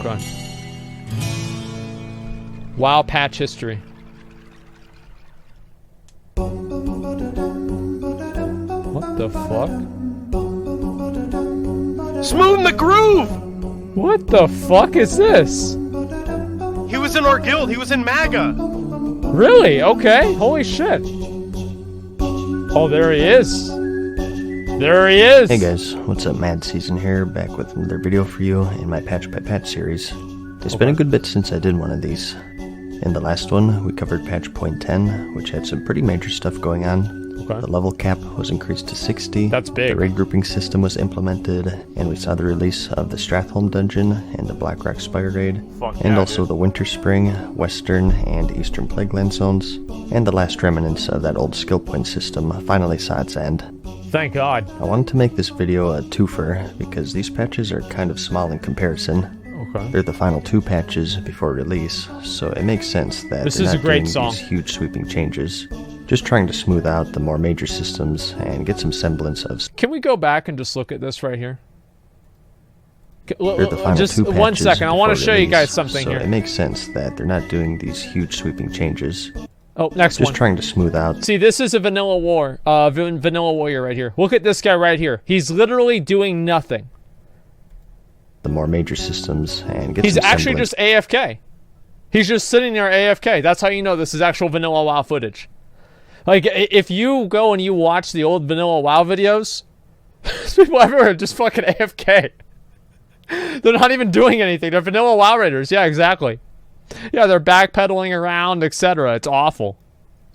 Okay. WoW patch history. What the fuck? Smooth the groove! What the fuck is this? He was in our guild. He was in MAGA. Really? Okay. Holy shit. Oh, there he is. There he is. Hey guys, what's up? MadSeason here, back with another video for you in my Patch by Patch series. It's been a good bit since I did one of these. In the last one, we covered patch point 10, which had some pretty major stuff going on. Okay. The level cap was increased to 60. That's big. The raid grouping system was implemented, and we saw the release of the Stratholme dungeon and the Blackrock Spire raid, and also the Winter Spring, Western, and Eastern Plagueland zones, and the last remnants of that old skill point system finally saw its end. Thank God. I wanted to make this video a twofer because these patches are kind of small in comparison. Okay. They're the final 2 patches before release, so it makes sense that this they're is not a great doing song. these huge sweeping changes. Just trying to smooth out the more major systems and get some semblance of... Can we go back and just look at this right here? They're the final just 2 one patches second. I want to before show you guys release, something so here. it makes sense that they're not doing these huge sweeping changes. Oh, next Just one. trying to smooth out... See, this is a vanilla vanilla warrior right here. Look at this guy right here. He's literally doing nothing. the more major systems and get He's some actually semblance. just AFK. He's just sitting there AFK. That's how you know this is actual vanilla WoW footage. Like, if you go and you watch the old vanilla WoW videos, people everywhere are just fucking AFK. They're not even doing anything. They're vanilla WoW raiders. Yeah, exactly. Yeah, they're backpedaling around, etc. It's awful.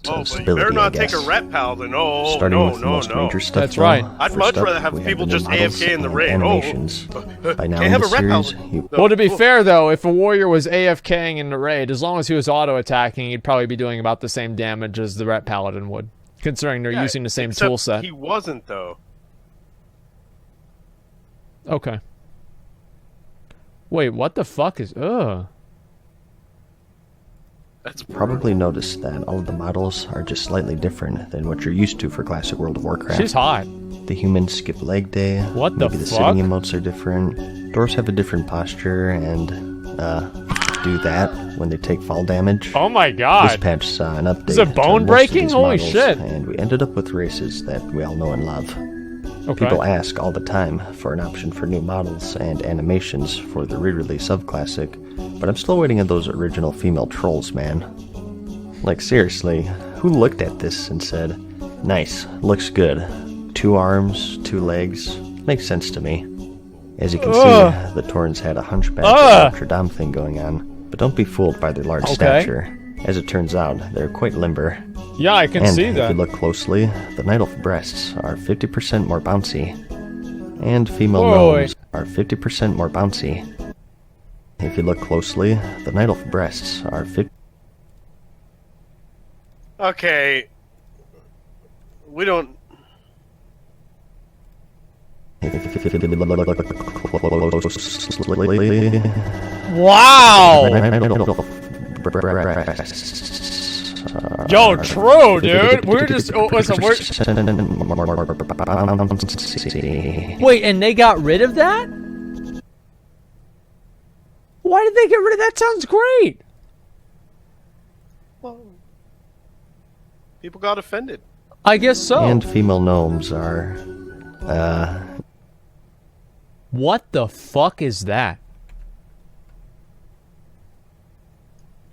Oh, but you better not take a ret paladin. Oh, no, no, no. Major stuff, That's right. I'd much rather have people just AFK in the raid. Animations. By now Can't in have the a ret series, paladin. you Well, to be fair, though, if a warrior was AFKing in the raid, as long as he was auto-attacking, he'd probably be doing about the same damage as the ret paladin would, considering they're using the same tool set. He wasn't, though. Okay. Wait, what the fuck is... Ugh. That's probably noticed that all of the models are just slightly different than what you're used to for classic World of Warcraft. She's hot. The humans skip leg day. What the Maybe the fuck? sitting emotes are different. Dwarves have a different posture and do that when they take fall damage. Oh my This god. patch saw an update. Is it to bone most of breaking? these Holy models, shit. And we ended up with races that we all know and love. Okay. People ask all the time for an option for new models and animations for the re-release of Classic, but I'm still waiting on those original female trolls, man. Like, seriously, who looked at this and said, nice, looks good. 2 arms, 2 legs, makes sense to me. As you can see, the Taurens had a hunchback or Notre Dame thing going on, but don't be fooled by their large stature. As it turns out, they're quite limber. Yeah, I can And see if that. you look closely, the Night Elf breasts are 50% more bouncy. And female gnomes are 50% more bouncy. If you look closely, the Night Elf breasts are 50%. Okay. We don't... Wow! Yo, true, dude. We're just... Oh, listen, we're... Wait, and they got rid of that? Why did they get rid of that? Sounds great. Well, people got offended. I guess so. And female gnomes are, What the fuck is that?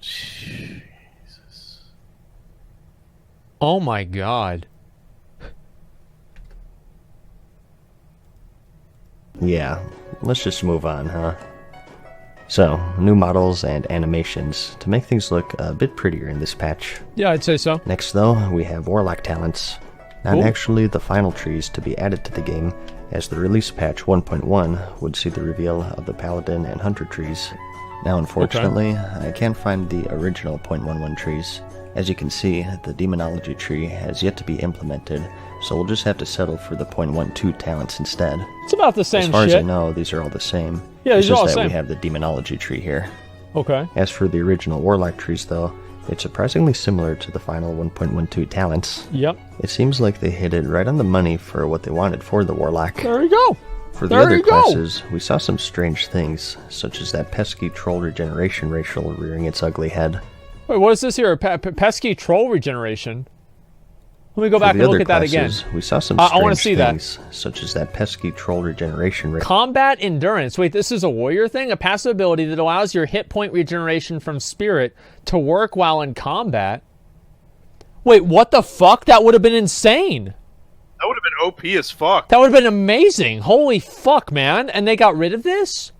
Jesus. Oh my god. yeah, let's just move on, huh? So, new models and animations to make things look a bit prettier in this patch. Yeah, I'd say so. Next, though, we have Warlock talents. Not actually the final trees to be added to the game, as the release patch 1.1 would see the reveal of the Paladin and Hunter trees. Now, unfortunately, I can't find the original .11 trees. As you can see, the Demonology tree has yet to be implemented, so we'll just have to settle for the .12 talents instead. It's about the same As far shit. as I know, these are all the same. Yeah, these it's are all just the that same. we have the Demonology tree here. Okay. As for the original Warlock trees, though, it's surprisingly similar to the final 1.12 talents. Yep. It seems like they hit it right on the money for what they wanted for the Warlock. There you go. For the other classes, we saw some strange things, such as that pesky troll regeneration racial rearing its ugly head. Wait, what is this here? Pesky troll regeneration? Let me go back and look at that again. We saw some strange things, such as that pesky troll regeneration racial. Combat endurance. Wait, this is a warrior thing? A passive ability that allows your hit point regeneration from spirit to work while in combat? Wait, what the fuck? That would have been insane. That would have been OP as fuck. That would have been amazing. Holy fuck, man. And they got rid of this?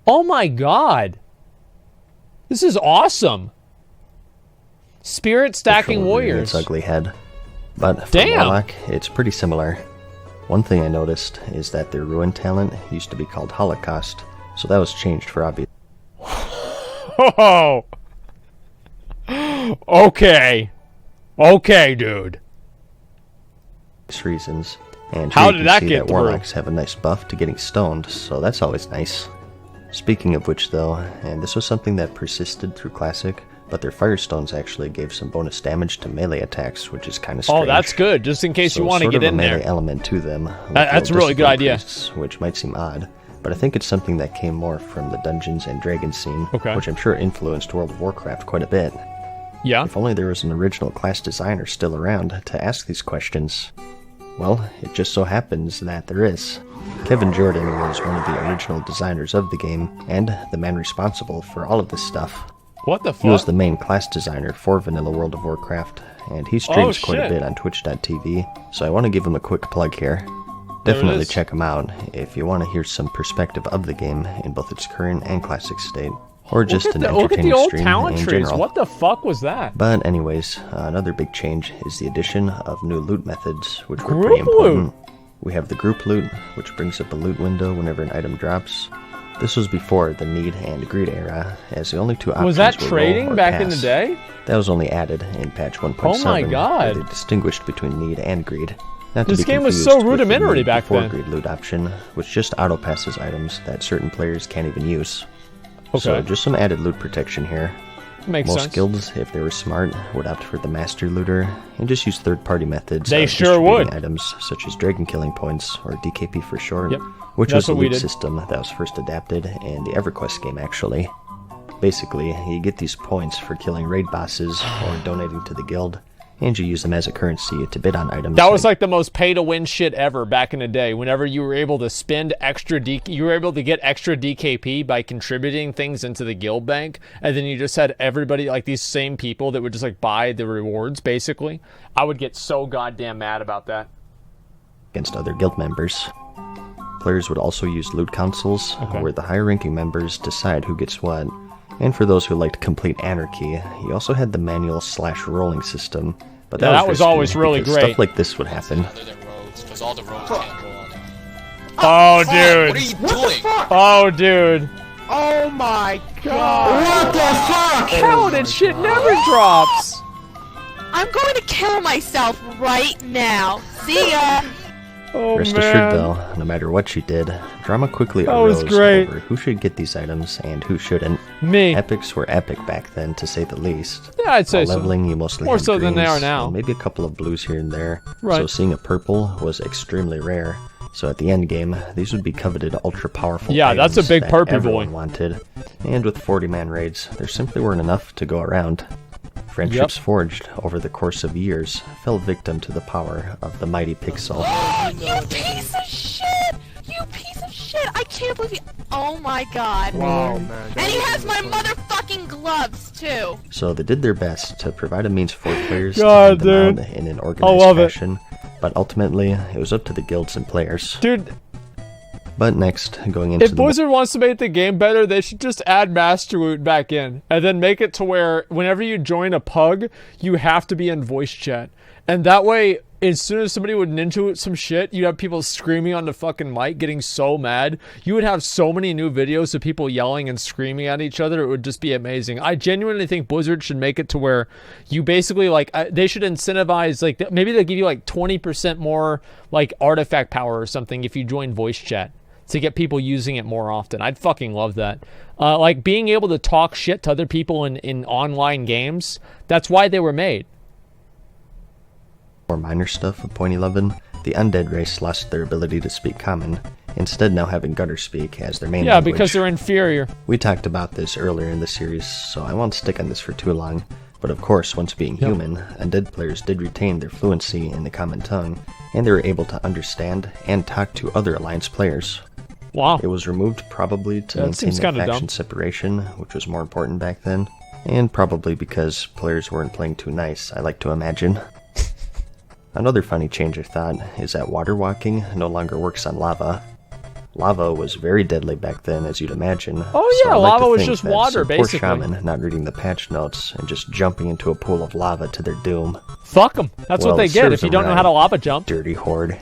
Oh my god. This is awesome. Spirit stacking warriors. Its ugly head. But for Warlock, it's pretty similar. One thing I noticed is that their ruin talent used to be called Holocaust, so that was changed for obvious. Oh. Okay. Okay, dude. Reasons. And how did that get through? Warlocks have a nice buff to getting stoned, so that's always nice. Speaking of which, though, and this was something that persisted through Classic, but their Firestones actually gave some bonus damage to melee attacks, which is kind of strange. Oh, that's good, just in case you want to get in there. Sort of a melee element to them. That's a really good idea. Priests, which might seem odd, but I think it's something that came more from the Dungeons and Dragons scene, which I'm sure influenced World of Warcraft quite a bit. Yeah. If only there was an original class designer still around to ask these questions. Well, it just so happens that there is. Kevin Jordan was one of the original designers of the game, and the man responsible for all of this stuff. What the fuck? He was the main class designer for Vanilla World of Warcraft, and he streams quite a bit on Twitch.tv, so I want to give him a quick plug here. Definitely check him out if you want to hear some perspective of the game in both its current and classic state. Or just an entertaining stream in general. What the fuck was that? But anyways, another big change is the addition of new loot methods, which were pretty important. We have the group loot, which brings up a loot window whenever an item drops. This was before the need and greed era, as the only two options were was that trading back in the day? That was only added in patch 1.7. Oh my god! Where they distinguished between need and greed. This game was so rudimentary back then. Greed loot option, which just auto passes items that certain players can't even use. Okay. So just some added loot protection here. Makes sense. Most guilds, if they were smart, would opt for the master looter and just use third-party methods. They sure would. Items such as dragon killing points, or DKP for short, yep. which was the loot system that was first adapted in the EverQuest game, actually. Basically, you get these points for killing raid bosses or donating to the guild, and you use them as a currency to bid on items. That was like the most pay-to-win shit ever back in the day. Whenever you were able to spend extra you were able to get extra DKP by contributing things into the guild bank, and then you just had everybody, like these same people that would just like buy the rewards, basically. I would get so goddamn mad about that. Against other guild members. Players would also use loot councils, where the higher-ranking members decide who gets what. And for those who liked complete anarchy, he also had the manual/rolling system. But that was always really great. Stuff like this would happen. Oh, dude! What are you doing? Oh, dude! Oh my god! What the fuck? How that shit never drops? I'm going to kill myself right now. See ya! Oh, Rest assured, though, no matter what she did, drama quickly arose over who should get these items and who shouldn't. Me. Epics were epic back then, to say the least. Yeah, I'd say leveling, you mostly more had so greens, than they are now. Maybe a couple of blues here and there. Right. So seeing a purple was extremely rare. So at the end game, these would be coveted ultra-powerful items that's a big that purple everyone boy. wanted. And with 40-man raids, there simply weren't enough to go around. Friendships forged over the course of years fell victim to the power of the mighty Pixel. You piece of shit! You piece of shit! I can't believe you. Oh my god. Wow, man. And he has my motherfucking gloves, too. So they did their best to provide a means for players to hand them out in an organized fashion. But ultimately, it was up to the guilds and players. Dude. But next, going into if Blizzard wants to make the game better, they should just add Master Loot back in. And then make it to where whenever you join a pug, you have to be in voice chat. And that way, as soon as somebody would ninja some shit, you'd have people screaming on the fucking mic, getting so mad. You would have so many new videos of people yelling and screaming at each other. It would just be amazing. I genuinely think Blizzard should make it to where you basically, like, they should incentivize, like, maybe they'll give you, like, 20% more, like, artifact power or something if you join voice chat, to get people using it more often. I'd fucking love that. Like, being able to talk shit to other people in online games, that's why they were made. More minor stuff of Point 11, The undead race lost their ability to speak common, instead now having gutter speak as their main Yeah, language. because they're inferior. We talked about this earlier in the series, so I won't stick on this for too long. But of course, once being human, undead players did retain their fluency in the common tongue, and they were able to understand and talk to other Alliance players. Wow. It was removed probably to maintain seems their kinda faction dumb. separation, which was more important back then, and probably because players weren't playing too nice, I like to imagine. Another funny change I thought is that water walking no longer works on lava. Lava was very deadly back then, as you'd imagine. Oh yeah, so I'd like lava to was think just that water, some basically. Poor shaman not reading the patch notes and just jumping into a pool of lava to their doom. Fuck them. That's Well, what they it get serves if you them don't know how to right. lava jump. Dirty horde.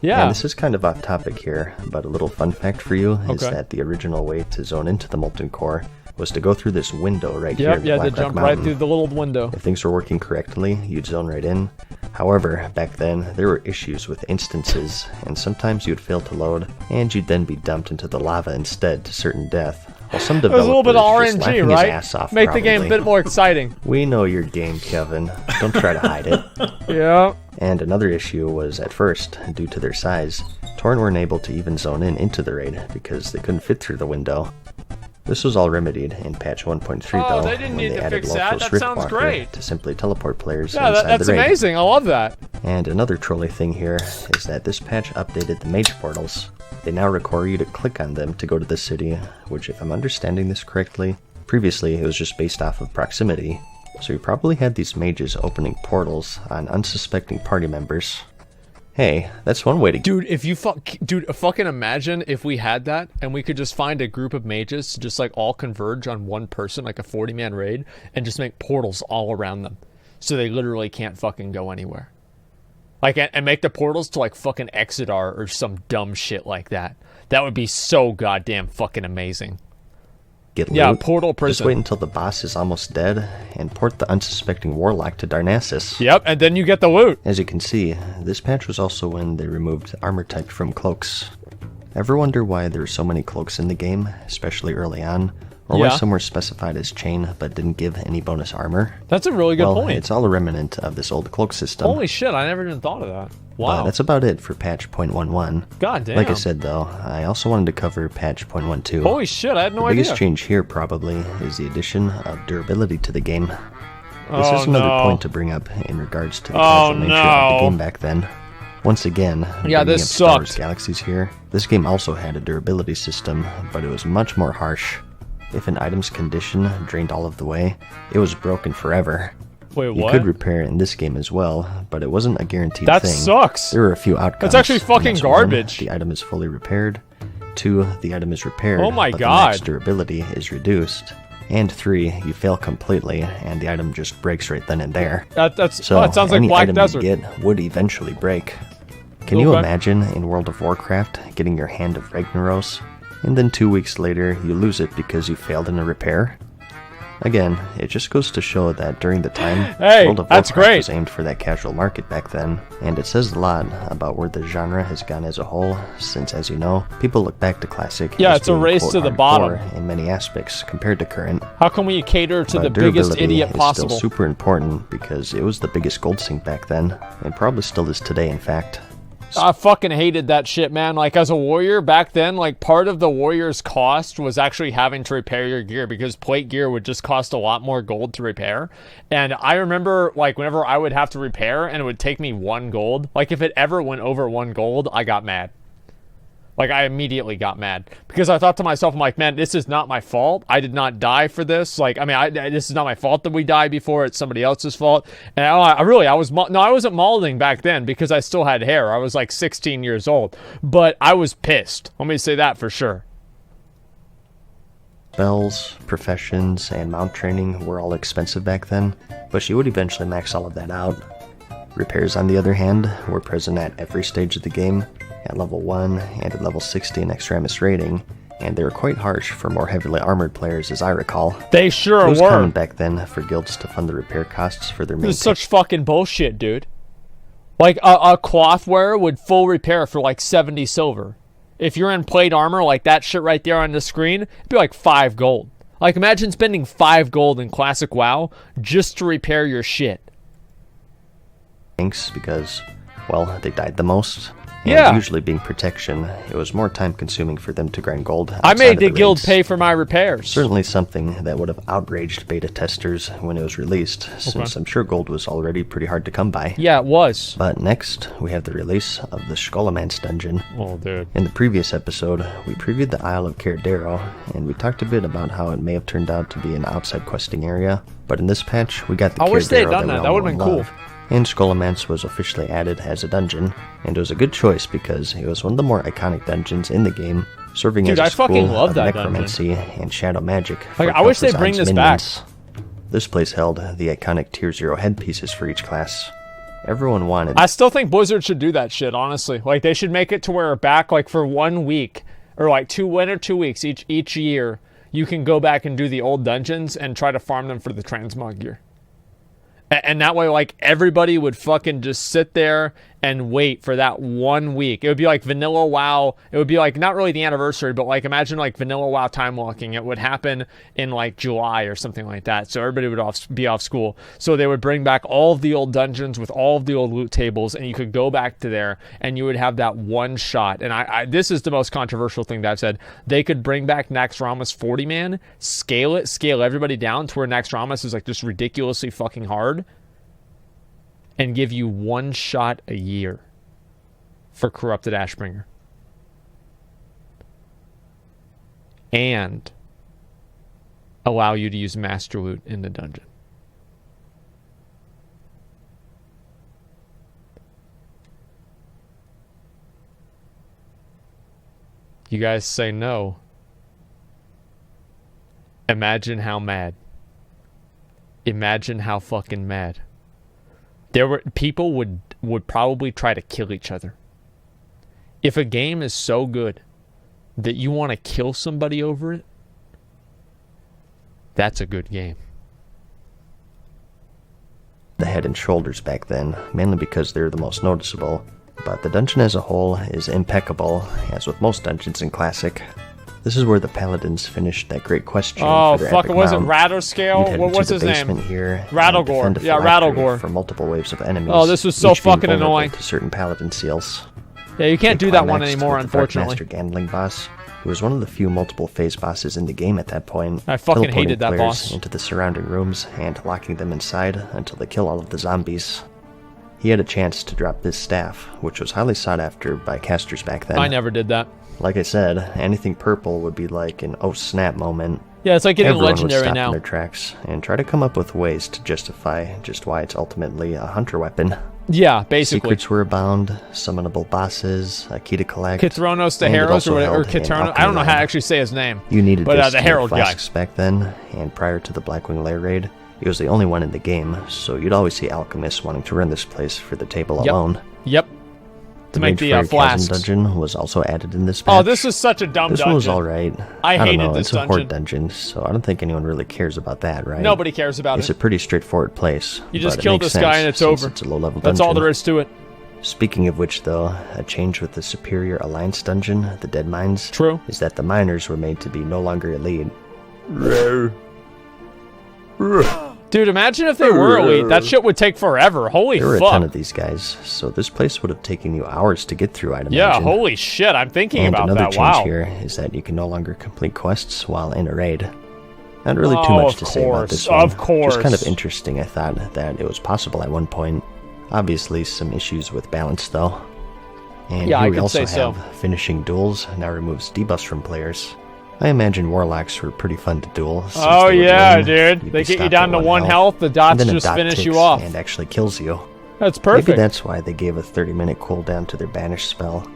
Yeah. And this is kind of off topic here, but a little fun fact for you is Okay. that the original way to zone into the Molten Core was to go through this window right here Yep, in the yeah, they Black Rock jump right Mountain. through the little window. If things were working correctly, you'd zone right in. However, back then, there were issues with instances, and sometimes you'd fail to load, and you'd then be dumped into the lava instead to certain death. While some It was developers a little bit of just RNG, laughing right? his ass off, Make the game a probably. bit more exciting. We know your game, Kevin. Don't try to hide it. Yeah. And another issue was, at first, due to their size, Torn weren't able to even zone in into the raid because they couldn't fit through the window. This was all remedied in patch 1.3 Oh, though, they didn't when need they to added fix that? Lofos That Rift sounds Walker great. to simply teleport players Yeah, inside that's the raid. amazing. I love that. And another trolly thing here is that this patch updated the mage portals. They now require you to click on them to go to the city, which, if I'm understanding this correctly, previously it was just based off of proximity. So you probably had these mages opening portals on unsuspecting party members. Hey, that's one way to Dude, if you fucking imagine if we had that and we could just find a group of mages to just like all converge on one person, like a 40-man raid, and just make portals all around them. So they literally can't fucking go anywhere. Like, and make the portals to like fucking Exodar or some dumb shit like that. That would be so goddamn fucking amazing. get loot. Yeah, portal prison. Just wait until the boss is almost dead and port the unsuspecting warlock to Darnassus. Yep, and then you get the loot. As you can see, this patch was also when they removed armor type from cloaks. Ever wonder why there were so many cloaks in the game, especially early on? Or why Yeah. some were specified as chain but didn't give any bonus armor? That's a really good point. It's all a remnant of this old cloak system. Holy shit, I never even thought of that. But Wow. that's about it for patch .11. God damn. Like I said though, I also wanted to cover patch .12. Holy shit, I had no The idea. biggest change here probably is the addition of durability to the game. This Oh, is another no. point to bring up in regards to the Oh, casual nature of no. the game back then. Once again, Yeah, bringing this up Star Wars sucked. Galaxies here, this game also had a durability system, but it was much more harsh. If an item's condition drained all of the way, it was broken forever. Wait, You what? could repair it in this game as well, but it wasn't a guaranteed That thing. sucks. There were a few outcomes. That's actually and fucking that's one, garbage. the item is fully repaired. 2, the item is repaired, Oh my but God. the max durability is reduced. And 3, you fail completely, and the item just breaks right then and there. So it sounds like any Black item Desert. you get would eventually break. Can you Okay. imagine in World of Warcraft getting your Hand of Ragnaros, and then 2 weeks later you lose it because you failed in a repair? Again, it just goes to show that during the time, Hey, World of that's Warcraft great. was aimed for that casual market back then, and it says a lot about where the genre has gone as a whole, since, as you know, people look back to Classic Yeah, as it's a being, race quote, to the hardcore bottom. in many aspects compared to current. How can we cater to But the biggest durability idiot is possible? Still super important because it was the biggest gold sink back then, and probably still is today, in fact. I fucking hated that shit, man. Like, as a warrior back then, like, part of the warrior's cost was actually having to repair your gear because plate gear would just cost a lot more gold to repair. And I remember, like, whenever I would have to repair and it would take me 1 gold, like, if it ever went over 1 gold, I got mad. Like, I immediately got mad because I thought to myself, I'm like, man, this is not my fault. I did not die for this. Like, I mean, this is not my fault that we died before. It's somebody else's fault. And I wasn't mauling back then because I still had hair. I was like 16 years old, but I was pissed. Let me say that for sure. Spells, professions, and mount training were all expensive back then, but she would eventually max all of that out. Repairs, on the other hand, were present at every stage of the game, at level 1 and at level 60 in Extremis rating, and they were quite harsh for more heavily armored players, as I recall. They sure It was were. common back then for guilds to fund the repair costs for their main This is such fucking bullshit, dude. Like, a cloth wearer would full repair for like 70 silver. If you're in plate armor, like that shit right there on the screen, it'd be like 5 gold. Like, imagine spending 5 gold in Classic WoW just to repair your shit. tanks, because well, they died the most. And Yeah. usually being protection, it was more time consuming for them to grind gold. I made outside the of guild raids. pay for my repairs. Certainly something that would have outraged beta testers when it was released, since I'm sure gold was already pretty hard to come by. Yeah, it was. But next, we have the release of the Skullomance dungeon. Oh, dude. In the previous episode, we previewed the Isle of Caradero, and we talked a bit about how it may have turned out to be an outside questing area. But in this patch, we got the I wish they had Caradero done we that. all That would've know been and cool. love. And Skullomance was officially added as a dungeon, and it was a good choice because it was one of the more iconic dungeons in the game, serving Dude, as a I fucking school love of that necromancy and shadow magic. for Like, I wish they'd bring Kel'Thuzad's this back. minions. This place held the iconic Tier 0 headpieces for each class. Everyone wanted. I still think Blizzard should do that shit, honestly. Like, they should make it to where back, like, for 1 week, or like 2 weeks each year, you can go back and do the old dungeons and try to farm them for the transmog gear. And that way, like, everybody would fucking just sit there and wait for that 1 week. It would be like vanilla WoW. It would be like, not really the anniversary, but like, imagine like vanilla WoW time walking. It would happen in like July or something like that. So everybody would be off school. So they would bring back all of the old dungeons with all of the old loot tables, and you could go back to there and you would have that one shot. And I this is the most controversial thing that I've said. They could bring back Naxxramas 40-man, scale everybody down to where Naxxramas is like just ridiculously fucking hard, and give you one shot a year for Corrupted Ashbringer. And allow you to use Master Loot in the dungeon. You guys say no. Imagine how mad. Imagine how fucking mad. People would probably try to kill each other. If a game is so good that you want to kill somebody over it, that's a good game. The head and shoulders back then, mainly because they're the most noticeable, but the dungeon as a whole is impeccable, as with most dungeons in Classic. This is where the paladins finished that great quest chain Oh, for their fuck, epic was it mount. Rattlescale? You'd head What's into his the name? basement here and Rattlegore. defend a Yeah, phylactery Rattlegore. for multiple waves of enemies. Oh, this was so each being fucking vulnerable annoying. to certain paladin seals. Yeah, you can't They do that one climaxed anymore, with the Dark unfortunately. Master Gandling boss, who was one of the few multiple phase bosses in the game at that point. I fucking teleporting hated that players boss. into the surrounding rooms and locking them inside until they kill all of the zombies. He had a chance to drop this staff, which was highly sought after by casters back then. I never did that. Like I said, anything purple would be like an oh snap moment. Yeah, it's like getting Everyone would legendary stop now. in their tracks and try to come up with ways to justify just why it's ultimately a hunter weapon. Yeah, basically. Secrets were abound, summonable bosses, a key to collect. Kithronos the and it Herald, also or whatever, or held an Kithronos. I alchemy don't know how to lab. actually say his name. You needed but this the to Herald get guy. flasks back then, and prior to the Blackwing Lair raid, it was the only one in the game, so you'd always see alchemists wanting to run this place for the table Yep. alone. Yep. To make the Fairy Chasm flasks. dungeon was also added in this patch. Oh, this is such a dumb This dungeon. one was alright. I don't hated know, this it's a horde dungeon. dungeon, so I don't think anyone really cares about that, right? Nobody cares about It's it. a pretty straightforward place. You just but it kill makes this guy sense and it's since over. It's a low-level That's dungeon. all there is to it. Speaking of which, though, a change with the Superior Alliance dungeon, the Dead Mines, True. is that the miners were made to be no longer elite. Dude, imagine if they were elite. That shit would take forever. Holy There were fuck. a ton of these guys, so this place would have taken you hours to get through, I'd imagine. Yeah, holy shit. I'm thinking And about another that. change Wow. here is that you can no longer complete quests while in a raid. Not really too Oh, much of to say about course, this one. of course. Just kind of interesting, I thought, that it was possible at one point. Obviously, some issues with balance, though. And Yeah, I here we could also say so. have finishing duels now removes debuffs from players. I imagine warlocks were pretty fun to duel. since Oh, they would yeah, win. dude. You'd They be get you stopped down at to 1 health. The dots and then a just dot finish you ticks off. and actually kills you. That's perfect. Maybe that's why they gave a 30-minute cooldown to their banish spell.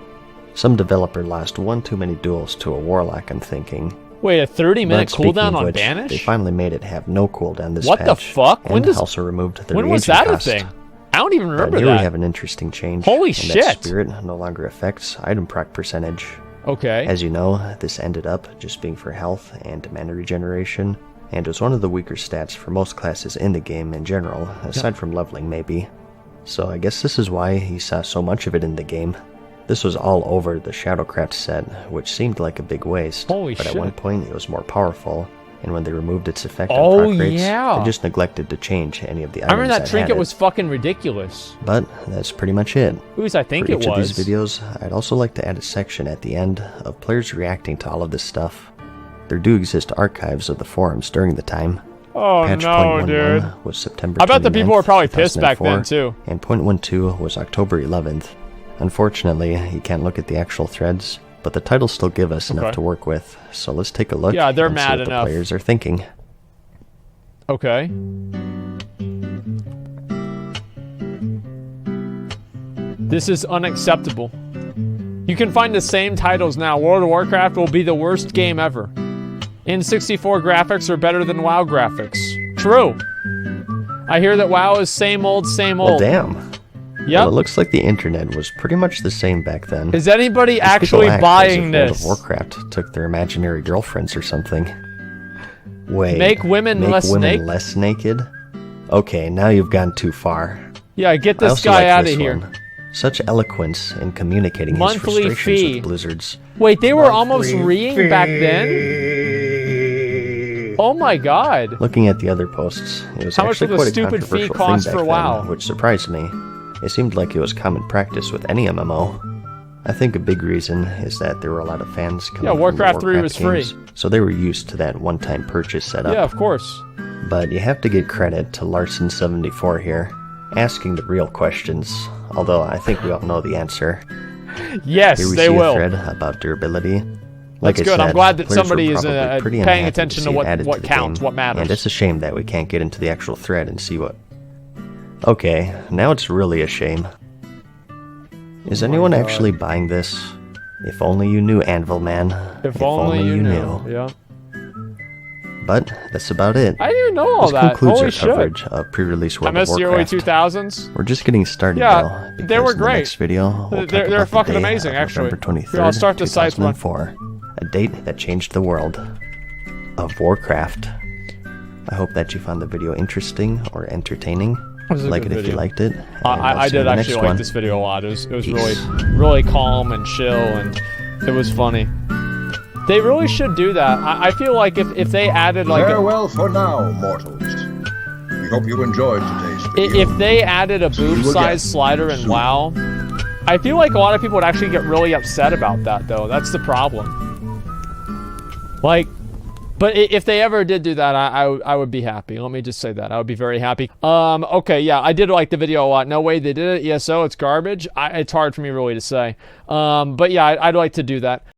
Some developer lost one too many duels to a warlock, I'm thinking. Wait, a 30-minute But speaking cooldown of on which, Banish? They finally made it have no cooldown this What the patch. fuck? And also removed the when was reagent that cost. a thing? I don't even But remember here that. we have an interesting change. Holy and shit. That spirit no longer affects item proc percentage. Okay. As you know, this ended up just being for health and mana regeneration, and was one of the weaker stats for most classes in the game in general, aside from leveling maybe. So I guess this is why he saw so much of it in the game. This was all over the Shadowcraft set, which seemed like a big waste, Holy but shit. at one point it was more powerful, and when they removed its effect on Oh, proc rates, yeah. they just neglected to change any of the I items remember that had trinket it. was fucking ridiculous. But that's pretty much it. At least I think For it each was. of these videos, I'd also like to add a section at the end of players reacting to all of this stuff. There do exist archives of the forums during the time. Oh Patch no, 0.11 dude. was September I bet the people 29th, were probably pissed back 2004, then too. And 0.12 was October 11th. Unfortunately, you can't look at the actual threads, but the titles still give us enough to work with. So let's take a look Yeah, they're and see mad what enough. the players are thinking. Okay. This is unacceptable. You can find the same titles now. World of Warcraft will be the worst game ever. N64 graphics are better than WoW graphics. True. I hear that WoW is same old, same Well, old. damn. Yep. Well, it looks like the internet was pretty much the same back then. Is anybody These actually people act buying as if this? World of Warcraft took their imaginary girlfriends or something. Wait. Make women less naked? less naked? Okay, now you've gone too far. Yeah, get I this also guy like out this of here. one. Such eloquence in communicating Monthly his frustrations fee. with Blizzard's. Wait, they were almost reeing back then? Oh my god. Looking at the other posts, it was How much actually would a quite a stupid fee controversial cost thing for back WoW? then, which surprised me. It seemed like it was common practice with any MMO. I think a big reason is that there were a lot of fans coming Yeah, from the Warcraft 3 was games, free. so they were used to that one-time purchase setup. Yeah, of course. But you have to give credit to Larson74 here, asking the real questions, although I think we all know the answer. Yes, Here we they see will. a thread about durability. Like That's I good. I'm said, glad that players were somebody is probably pretty paying unhappy to attention to see it added what to the counts, game, what matters. And it's a shame that we can't get into the actual thread and see what... Okay, now it's really a shame. Is anyone actually buying this? If only you knew, Anvil Man. If only you knew. Yeah. But that's about it. I didn't even know all This that. concludes Holy our shit. coverage of pre-release I World of missed the early Warcraft. 2000s. We're just getting started Yeah, though, they because were in the great. next video, we'll talk They're about fucking the day amazing, of actually. November 23rd, Here, I'll start the site one. 2004, a date that changed the world of Warcraft. I hope that you found the video interesting or entertaining. was a Like good it if you video. liked it. and I'll I see you did in the actually next like one. this video a lot. It was Peace. really calm and chill, and it was funny. They really should do that. I feel like if they added like Farewell for now, mortals. We hope you enjoyed today's video. if they added a boob you size again slider in soon. WoW, I feel like a lot of people would actually get really upset about that though. That's the problem. Like, but if they ever did do that, I would be happy. Let me just say that. I would be very happy. Okay, yeah, I did like the video a lot. No way they did it. ESO, it's garbage. It's hard for me really to say. But yeah, I'd like to do that.